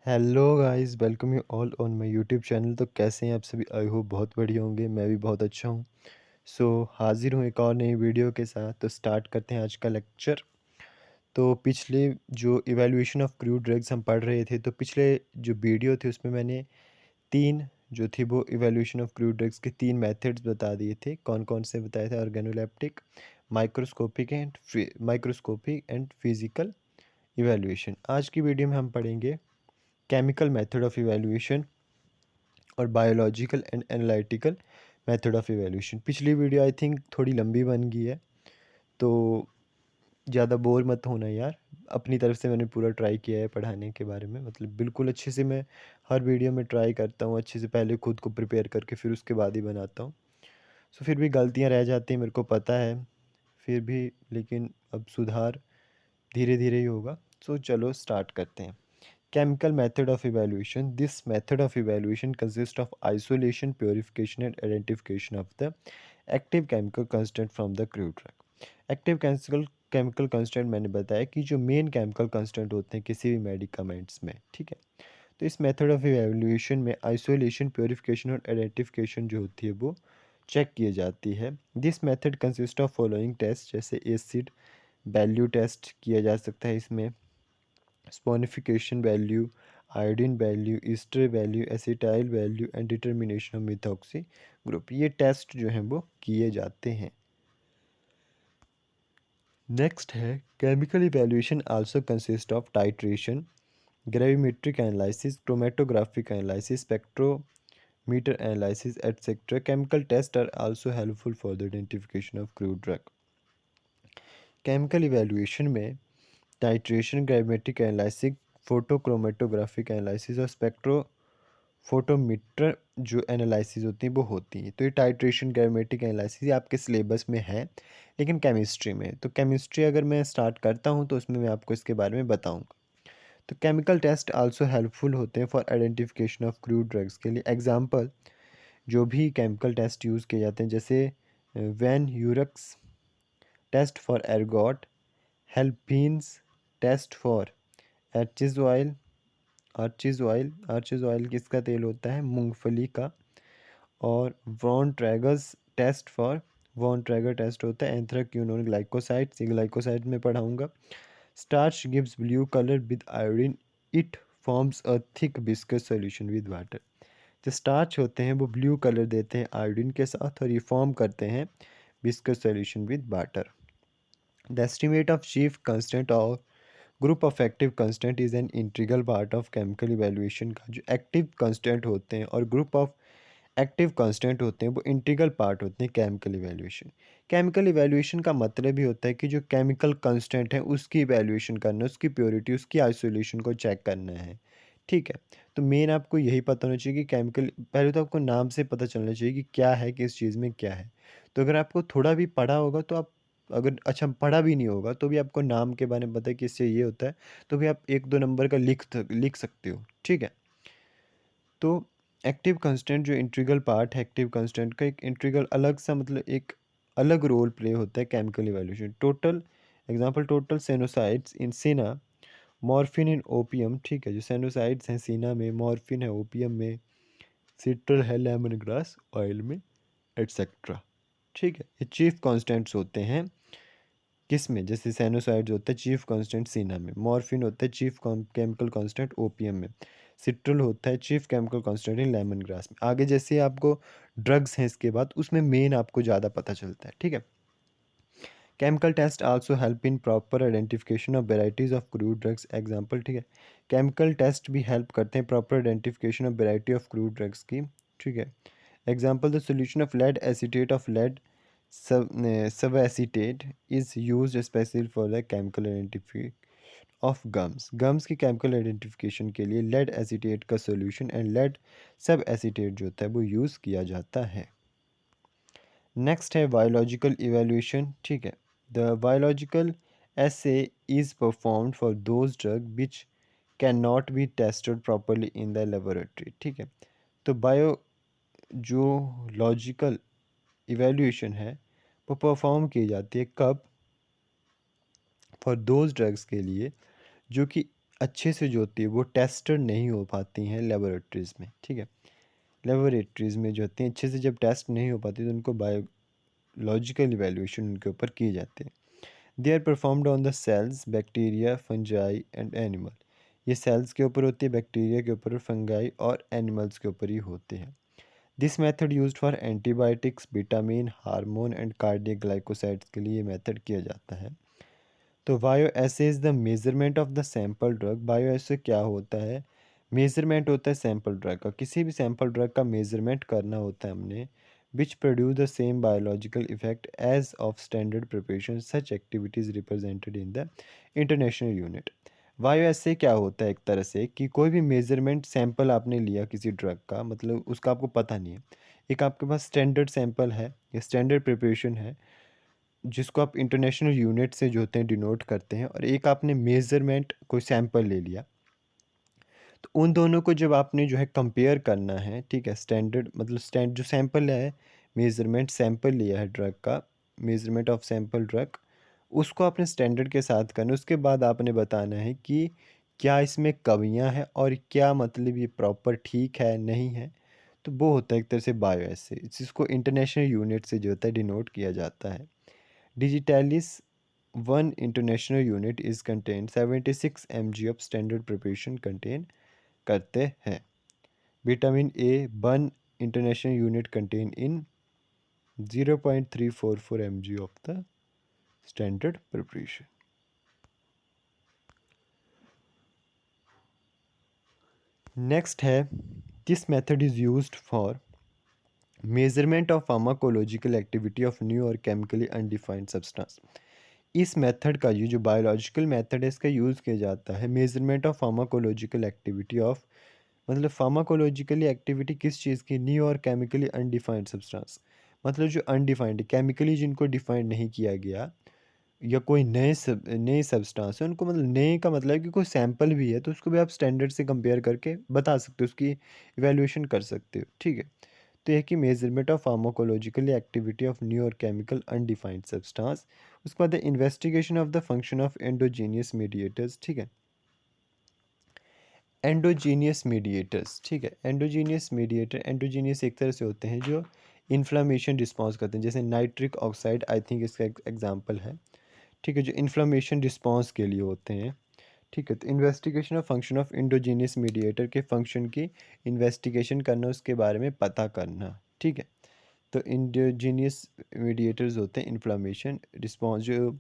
Hello guys, welcome you all on my YouTube channel. तो कैसे हैं आप सभी? आई होप बहुत बढ़िया होंगे। मैं भी बहुत अच्छा हूँ। हाजिर हूँ एक और नई वीडियो के साथ। तो स्टार्ट करते हैं आज का लेक्चर। तो पिछले जो इवैल्यूएशन ऑफ क्रूड ड्रग्स हम पढ़ रहे थे, तो पिछले जो वीडियो थे उसमें मैंने तीन जो थी वो इवैल्यूएशन ऑफ क्रूड ड्रग्स के तीन मेथड्स बता दिए थे। कौन कौन से बताए थे? Organoleptic, microscopic and physical evaluation. आज की वीडियो में हम पढ़ेंगे केमिकल मेथड ऑफ इवैल्यूएशन और biological and analytical method of evaluation. पिछली वीडियो आई थिंक थोड़ी लंबी बन गई है, तो ज़्यादा बोर मत होना यार। अपनी तरफ से मैंने पूरा ट्राई किया है पढ़ाने के बारे में, मतलब बिल्कुल अच्छे से मैं हर वीडियो में ट्राई करता हूँ अच्छे से, पहले खुद को प्रिपेयर करके फिर उसके बाद ही बनाता हूँ। फिर भी गलतियाँ रह जाती हैं, मेरे को पता है, फिर भी लेकिन अब सुधार धीरे धीरे ही होगा। चलो स्टार्ट करते हैं। Chemical method of evaluation. This method of evaluation consists of isolation, purification, and identification of the active chemical constant from the crude drug. Active chemical constant मैंने बताया कि जो मेन केमिकल constant होते हैं किसी भी मेडिकामेंट्स में, ठीक है। तो इस मेथड ऑफ इवेल्यूएशन में आइसोलेशन, प्योरिफिकेशन और आइडेंटिफिकेशन जो होती है वो चेक की जाती है। This method consist of following test, जैसे एसिड वैल्यू टेस्ट किया जा सकता है इसमें, saponification value, iodine value, ester value, acetyl value and determination of methoxy group. ये टेस्ट जो हैं वो किए जाते हैं। नेक्स्ट है chemical evaluation also consist of titration, gravimetric analysis, chromatographic analysis, spectrometer analysis etcetera. Chemical test are also helpful for the identification of crude drug. Chemical evaluation में titration, gravimetric analysis, photochromatographic analysis और photometer जो analysis होती हैं वो होती हैं। तो ये टाइट्रेशन, ग्रेविमेट्रिक एनालिसिस ये आपके सिलेबस में है, लेकिन केमिस्ट्री में, तो केमिस्ट्री अगर मैं स्टार्ट करता हूँ तो उसमें मैं आपको इसके बारे में बताऊँगा। तो केमिकल टेस्ट आल्सो हेल्पफुल होते हैं for identification of crude drugs के लिए। एग्जांपल जो भी केमिकल टेस्ट यूज़ किए जाते हैं, जैसे van Urk's test for ergot, Halphen's test for arachis oil, arachis oil किसका तेल होता है? मूंगफली का। और Borntrager's test for, Borntrager test होता है एंथ्राक्यूनोन ग्लाइकोसाइड्स, ये ग्लाइकोसाइड में पढ़ाऊंगा। Starch gives blue colour with iodine, it forms a thick viscous solution with water. जो स्टार्च होते हैं वो ब्लू कलर देते हैं आयोडीन के साथ और ये फॉर्म करते हैं viscous solution with water. The estimate of chief constant of group of active constant is an integral part of chemical evaluation का। जो एक्टिव कांस्टेंट होते हैं और ग्रुप ऑफ एक्टिव कांस्टेंट होते हैं वो इंटीग्रल पार्ट होते हैं केमिकल इवैल्यूएशन। केमिकल इवैल्यूएशन का मतलब ही होता है कि जो केमिकल कांस्टेंट है उसकी इवैल्यूएशन करना, उसकी प्योरिटी, उसकी आइसोलेशन को चेक करना है, ठीक है। तो मेन आपको यही पता होना चाहिए कि केमिकल, पहले तो आपको नाम से पता चलना चाहिए कि क्या है, किस चीज़ में क्या है। तो अगर आपको थोड़ा भी पढ़ा होगा तो आप, अगर अच्छा पढ़ा भी नहीं होगा तो भी आपको नाम के बारे में पता है कि इससे ये होता है, तो भी आप एक दो नंबर का लिख सकते हो, ठीक है। तो एक्टिव कांस्टेंट जो इंटीग्रल पार्ट है, एक्टिव कांस्टेंट का एक इंटीग्रल अलग सा, मतलब एक अलग रोल प्ले होता है chemical evaluation. Total example, total sennosides in senna, morphine in opium, ठीक है। जो सेनोसाइड्स हैं सीना में, मॉर्फिन है ओपियम में, सिट्रल है लेमन ग्रास ऑयल में, एटसेट्रा, ठीक है। ये चीफ कांस्टेंट्स होते हैं किस में? जैसे सैनोसाइड्स होता है चीफ कांस्टेंट सीना में, मॉर्फिन होता है चीफ केमिकल कांस्टेंट ओपियम में, सिट्रल होता है chief chemical constant in lemon grass में। आगे जैसे आपको ड्रग्स हैं इसके बाद, उसमें मेन आपको ज़्यादा पता चलता है, ठीक है। Chemical test also help in proper identification of varieties of crude drugs. Example, ठीक है। केमिकल टेस्ट भी हेल्प करते हैं proper identification of variety of crude drugs की, ठीक है। Example, the solution of lead acetate of lead sub acetate is use specially for the chemical identification of gums. Gums की chemical identification के लिए lead acetate का solution and lead sub acetate जो होता है वो यूज़ किया जाता है। नेक्स्ट है बायोलॉजिकल इवेल्यूशन, ठीक है। The biological essay is performed for those drug which can not be tested properly in the laboratory, ठीक है। तो बायो जो लॉजिकल इवेल्यूशन है वो परफॉर्म की जाती है कब? फॉर दोज ड्रग्स के लिए जो कि अच्छे से जो होती है वो टेस्टेड नहीं हो पाती हैं लेबोरेटरीज़ में, ठीक है। लेबोरेटरीज़ में जो होती हैं अच्छे से जब टेस्ट नहीं हो पाती तो उनको बायोलॉजिकल इवैल्यूएशन उनके ऊपर किए जाते हैं। They are performed on the cells, bacteria, fungi and animal. ये सेल्स के ऊपर होती है, बैक्टीरिया के ऊपर, फंगाई और एनिमल्स के ऊपर ही होते हैं। This method used for antibiotics, vitamin, hormone and cardiac glycosides के लिए मेथड किया जाता है। तो bio assay is the measurement of the sample drug. Bio assay क्या होता है? मेजरमेंट होता है सैंपल ड्रग का, किसी भी सैंपल ड्रग का मेजरमेंट करना होता है हमने, which produce the same biological effect as of standard preparation. Such activities represented in the international unit. Bio assay क्या होता है? एक तरह से कि कोई भी मेजरमेंट सैंपल आपने लिया किसी ड्रग का, मतलब उसका आपको पता नहीं है, एक आपके पास स्टैंडर्ड सैंपल है या स्टैंडर्ड प्रिपरेशन है जिसको आप इंटरनेशनल यूनिट से जो होते हैं डिनोट करते हैं, और एक आपने मेज़रमेंट कोई सैंपल ले लिया, तो उन दोनों को जब आपने जो है कंपेयर करना है, ठीक है, स्टैंडर्ड मतलब जो सैंपल है, मेज़रमेंट सैंपल लिया है ड्रग का, मेज़रमेंट ऑफ सैंपल ड्रग, उसको आपने स्टैंडर्ड के साथ करना, उसके बाद आपने बताना है कि क्या इसमें कमियां हैं और क्या मतलब ये प्रॉपर ठीक है नहीं है। तो वो होता है एक तरह से बायो एसे, जिसको इंटरनेशनल यूनिट से जो होता है डिनोट किया जाता है। Digitalis one international unit is contain 76 mg of standard preparation contain करते हैं। Vitamin A one international unit contain in 0.344 mg of the standard preparation. Next है, this method is used for measurement of pharmacological activity of new और chemically undefined substance. इस method का ये जो biological method है इसका यूज़ किया जाता है measurement of pharmacological activity of, मतलब फार्माकोलॉजिकली एक्टिविटी किस चीज़ की? न्यू और केमिकली अनडिफाइंड सब्सटेंस, मतलब जो अनडिफाइंड केमिकली जिनको डिफाइंड नहीं किया गया, या कोई नए सब्सटेंस है उनको, मतलब नए का मतलब है कि कोई सैंपल भी है तो उसको भी आप स्टैंडर्ड से कंपेयर करके बता सकते हो, उसकी इवैल्यूएशन कर सकते हो, ठीक है। तो यह कि measurement of pharmacological activity of new और केमिकल अनडिफाइंड सब्सटेंस। उसके बाद investigation of the function of endogenous mediators, ठीक है। एंडोजीनियस मीडिएटर्स, ठीक है। एंडोजीनियस मीडिएटर, एंडोजीनियस एक तरह से होते हैं जो इन्फ्लामेशन रिस्पॉन्स करते हैं, जैसे नाइट्रिक ऑक्साइड आई थिंक इसका एग्जांपल है, ठीक है, जो इन्फ्लामेशन रिस्पॉन्स के लिए होते हैं, ठीक है। तो investigation of function of endogenous mediator के फंक्शन की इन्वेस्टिगेशन करना, उसके बारे में पता करना, ठीक है। तो इंडोजीनियस मीडिएटर्स होते हैं इन्फ्लामेशन रिस्पॉन्स, जो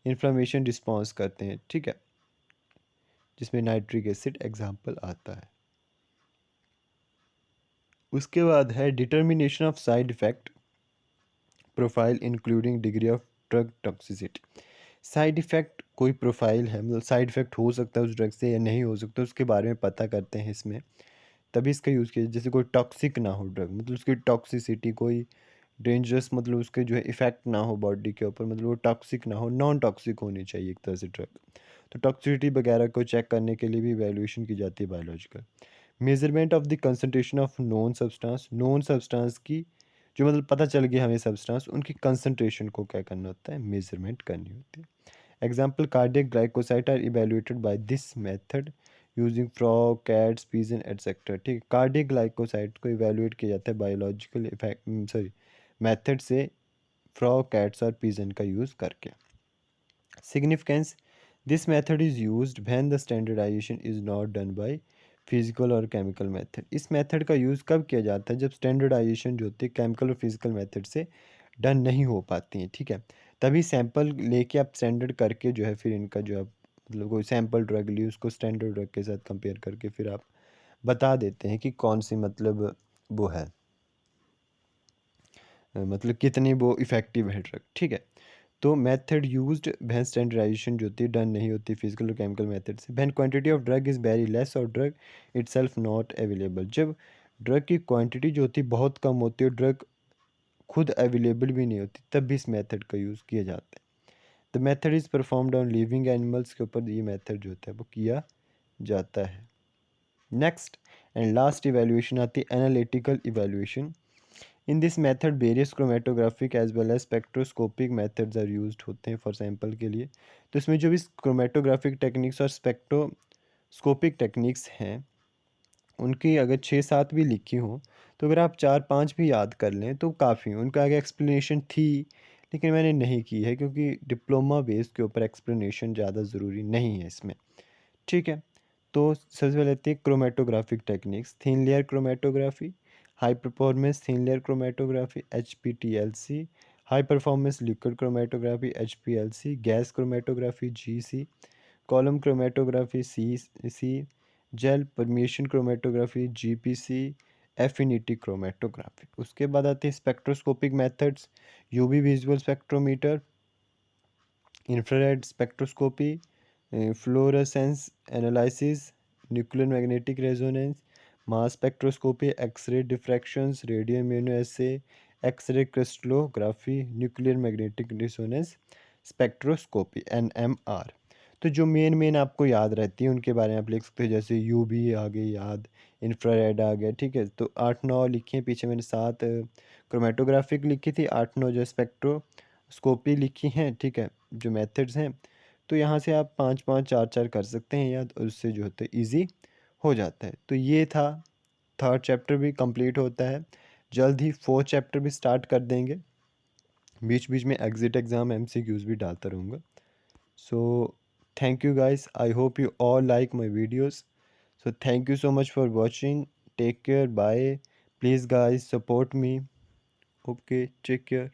इन्फ्लामेशन रिस्पॉन्स करते हैं, ठीक है, जिसमें नाइट्रिक एसिड एग्जाम्पल आता है। उसके बाद है determination of side effect profile including degree of drug toxicity. Side effect कोई प्रोफाइल है, मतलब साइड इफ़ेक्ट हो सकता है उस ड्रग से या नहीं हो सकता, उसके बारे में पता करते हैं इसमें, तभी इसका यूज़ किया। जैसे कोई टॉक्सिक ना हो ड्रग, मतलब उसकी टॉक्सिसिटी कोई डेंजरस, मतलब उसके जो है इफ़ेक्ट ना हो बॉडी के ऊपर, मतलब वो टॉक्सिक ना हो, नॉन टॉक्सिक होनी चाहिए एक तरह से ड्रग। तो टॉक्सिसिटी वगैरह को चेक करने के लिए भी वैल्यूएशन की जाती है biological. Measurement of the concentration of non substance की, जो मतलब पता चल गया हमें सब्सटेंस, उनकी कंसनट्रेशन को क्या करना होता है? मेजरमेंट करनी होती है। Example cardiac glycoside are evaluated by this method using frog, cats, pigeon etcetera, ठीक है। कार्डियक ग्लाइकोसाइट को इवेल्युएट किया जाता है बायोलॉजिकल इफेक्ट सॉरी मेथड से, फ्रॉग, कैट्स और पीजन का यूज़ करके। Significance, this method is used when the standardization is not done by physical और केमिकल मेथड। इस मेथड का यूज़ कब किया जाता है? जब स्टैंडर्डाइजेशन जो होती है केमिकल और फिजिकल मेथड से डन नहीं हो पाती हैं, ठीक है। तभी सैंपल लेके आप स्टैंडर्ड करके जो है फिर इनका जो आप, मतलब कोई सैंपल ड्रग ली उसको स्टैंडर्ड ड्रग के साथ कंपेयर करके फिर आप बता देते हैं कि कौन सी मतलब वो है, मतलब कितनी वो इफ़ेक्टिव है ड्रग, ठीक है। तो मेथड यूज्ड व्हेन स्टैंडर्डाइजेशन जो होती है डन नहीं होती फिजिकल और केमिकल मेथड से, when quantity of drug is very less और ड्रग इटसेल्फ नॉट अवेलेबल। जब ड्रग की क्वांटिटी जो होती है बहुत कम होती है, ड्रग खुद अवेलेबल भी नहीं होती, तब भी इस मेथड का यूज़ किया जाता है। The method is performed on living animals के ऊपर ये मेथड जो होता है वो किया जाता है। नेक्स्ट एंड लास्ट इवेल्यूएशन आती है analytical evaluation. In this method various chromatographic as well as spectroscopic methods are used होते हैं फॉर सैंपल के लिए। तो इसमें जो भी क्रोमेटोग्राफिक टेक्निक्स और स्कोपिक टेक्निक्स हैं, उनकी अगर 6-7 भी लिखी हों, तो अगर आप 4-5 भी याद कर लें तो काफ़ी। उनका आगे एक्सप्लेनेशन थी, लेकिन मैंने नहीं की है क्योंकि डिप्लोमा बेस के ऊपर एक्सप्लेनेशन ज़्यादा ज़रूरी नहीं है इसमें। ठीक है, तो सबसे पहले लेते हैं chromatographic techniques. Thin layer chromatography, high performance thin layer chromatography HPTLC, high performance liquid chromatography HPLC, gas chromatography GC, column chromatography CC, gel permeation chromatography GPC, affinity chromatography. उसके बाद आते हैं spectroscopic methods, UV visual spectrometer, infrared spectroscopy, fluorescence analysis, nuclear magnetic resonance, mass spectroscopy, X ray diffractions, radio immunoassay, X ray crystallography, nuclear magnetic resonance spectroscopy NMR। तो जो main main आपको याद रहती है उनके बारे में आप लिख सकते हो, जैसे यूवी आ गई याद, इंफ्रारेड आ गया, ठीक है। तो 8-9 लिखी हैं, पीछे मैंने 7 क्रोमेटोग्राफिक लिखी थी, 8-9 जो स्पेक्ट्रोस्कोपी लिखी हैं, ठीक है, जो मेथड्स हैं। तो यहाँ से आप 5-5 4-4 कर सकते हैं याद, और उससे जो होता है ईजी हो जाता है। तो ये था, थर्ड चैप्टर भी कंप्लीट होता है। जल्द ही फोर्थ चैप्टर भी स्टार्ट कर देंगे। बीच बीच में एग्जिट एग्ज़ाम MCQs भी डालता रहूँगा। So thank you guys, I hope you all like my videos. So thank you so much for watching. Take care, bye. Please guys support me. Okay, take care.